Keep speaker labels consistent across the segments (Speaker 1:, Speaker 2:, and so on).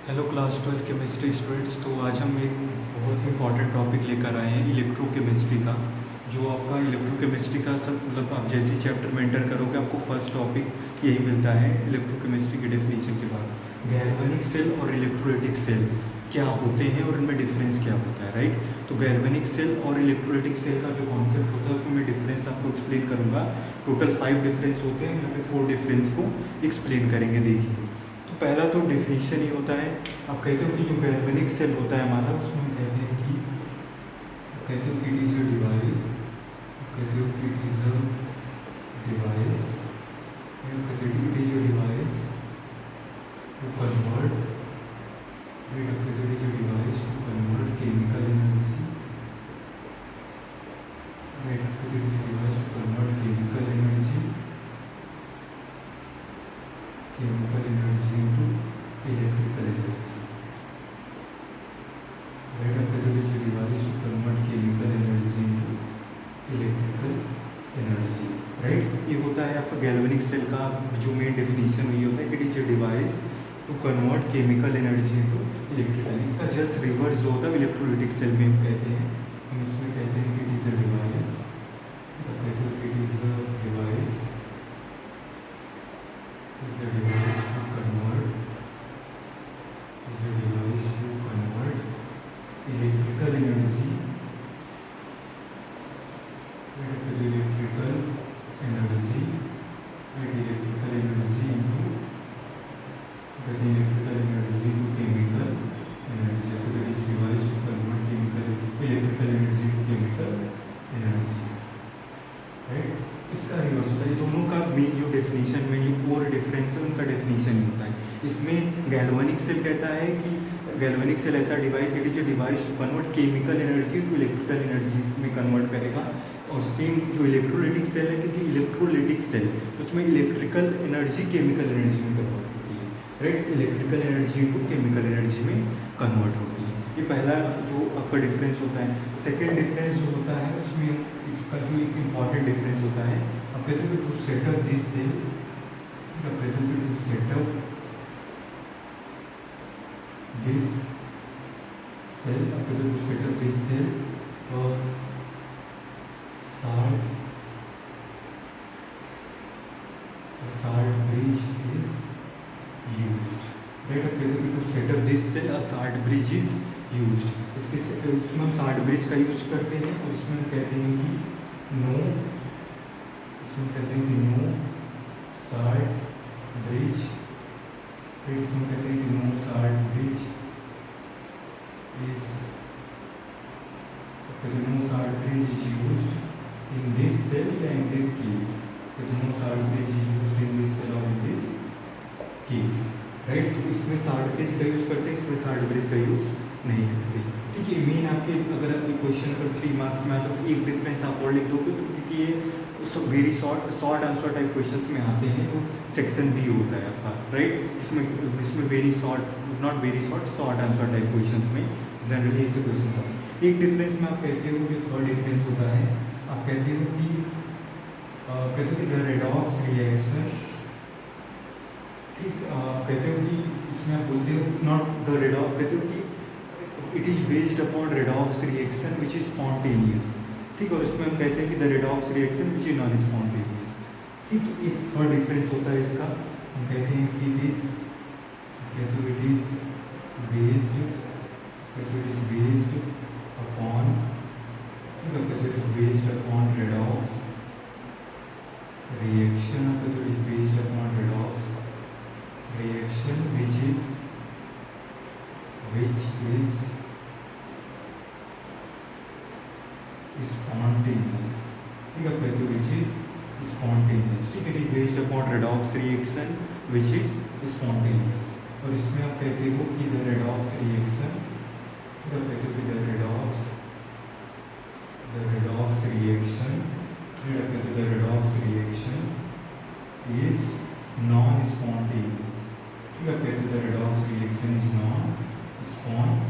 Speaker 1: Hello class 12 chemistry students. तो आज हम एक बहुत ही इंपॉर्टेंट टॉपिक लेकर आए हैं इलेक्ट्रोकेमिस्ट्री का। जो आपका इलेक्ट्रोकेमिस्ट्री का सब मतलब आप जैसे ही चैप्टर में एंटर करोगे आपको फर्स्ट टॉपिक यही मिलता है इलेक्ट्रोकेमिस्ट्री के डेफिनेशन के बाद। गैल्वेनिक सेल और इलेक्ट्रोलाइटिक सेल क्या होते हैं और इनमें डिफरेंस क्या होता है, राइट। तो गैल्वेनिक सेल और इलेक्ट्रोलाइटिक सेल का जो कॉन्सेप्ट होता है उसमें मैं डिफरेंस आपको एक्सप्लेन करूँगा। टोटल 5 डिफरेंस होते हैं, यहाँ पे 4 डिफरेंस को एक्सप्लेन करेंगे। देखिए, तो पहला तो डेफिनेशन ही होता है, आप कहते हो कि जो गैल्वेनिक सेल होता है हमारा उसमें हम कहते हैं कि इट इज अ डिवाइस, कहते हो कि इट इज अ डिवाइस, कहते हो it is a device to convert, it is a device to convert chemical energy, it is a device to convert chemical energy into electrical energy, right? अब कहते हैं कि device to convert chemical energy into electrical energy, right. ये होता है आपका galvanic cell का जो मेन डेफिनेशन हुई होता है कि it is a device to convert chemical energy into electrical. इसका जस्ट रिवर्स जो होता है इलेक्ट्रोलाइटिक सेल में हम कहते हैं, हम इसमें कहते हैं कि इट इज अ डिवाइस, कहते हैं कि it is a device to convert electrical energy into chemical energy, that is device to convert electrical energy into chemical energy, right. इसका रिवर्स होता है। ये दोनों का मेन जो डेफिनेशन में जो कोर डिफरेंस है उनका डेफिनेशन ही होता है। इसमें गैल्वेनिक सेल कहता है कि गैल्वेनिक सेल ऐसा डिवाइस है जो device to convert chemical energy to electrical energy में कन्वर्ट करेगा। और सेम जो इलेक्ट्रोलाइटिक सेल है, क्योंकि इलेक्ट्रोलाइटिक सेल उसमें इलेक्ट्रिकल एनर्जी केमिकल एनर्जी में कन्वर्ट होती है, right. Electrical energy to chemical energy में कन्वर्ट होती है। ये पहला जो आपका डिफरेंस होता है। सेकेंड डिफरेंस जो होता है उसमें इसका जो एक इम्पॉर्टेंट डिफरेंस होता है, आप कहते हो कि टू सेटअप दिस सेल, आप कहते हो कि टू सेटअप दिस सेल, आप कहते हो टू सेटअप दिस सेल और salt bridge is used, right. आप कहते हो कि to set up this cell a salt bridge is used. इसमें हम साल्ट ब्रिज का यूज करते हैं और इसमें हम कहते हैं कि नो, इसमें कहते हैं कि नो साल्ट ब्रिज, फिर इसमें कहते हैं कि no salt bridge is, no salt bridge is used in this cell या in this case, no salt bridge is used in this cell और इन दिस केस, राइट। तो इसमें साल्ट ब्रिज का यूज करते हैं, इसमें साल्ट ब्रिज का use नहीं करते, ठीक है। मेन आपके अगर आपके क्वेश्चन अगर 3 मार्क्स में आता है तो एक डिफरेंस आप और लिख दोगे, तो क्योंकि ये सब very short answer type questions में आते हैं, तो सेक्शन बी होता है आपका, राइट। इसमें very short, not very short answer type questions में जनरली ऐसे क्वेश्चन आते हैं। एक डिफरेंस में आप कहते हो, जो थर्ड डिफरेंस होता है, आप कहते हो कि द रेडॉक्स रिएक्शन, ठीक, कहते हो कि इसमें आप बोलते हो नॉट द रेडॉक्स, कहते हो कि it is based upon redox reaction which is spontaneous, ठीक। और इसमें हम कहते हैं कि the redox reaction which is non spontaneous, ठीक। तो एक थर्ड डिफरेंस होता है इसका, हम कहते हैं कि it is based upon, redox reaction, it is based upon redox reaction which is spontaneous, ठीक है, कहते हो which is spontaneous, ठीक है। it is based upon redox reaction which is spontaneous। और इसमें आप कहते हो कि the redox reaction, ठीक है, कहते हो कि the redox reaction, the redox reaction is non-spontaneous, ठीक है, कहते हैं the redox reaction is non-spontaneous,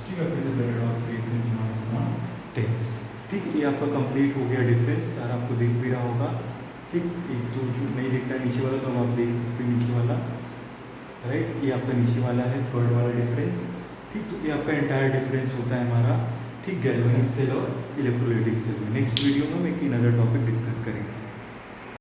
Speaker 1: ठीक है, कहते हैं the redox reaction is non-spontaneous, ठीक। ये आपका कंप्लीट हो गया डिफरेंस, यार आपको दिख भी रहा होगा, ठीक। एक जो नहीं दिख रहा है नीचे वाला, तो अब आप देख सकते हैं नीचे वाला, राइट। ये आपका नीचे वाला है थर्ड वाला डिफरेंस, ठीक। तो ये आपका एंटायर डिफरेंस होता है हमारा, ठीक, गैल्वेनिक सेल और इलेक्ट्रोलाइटिक सेल में। नेक्स्ट वीडियो में हम एक अनदर टॉपिक डिस्कस करेंगे।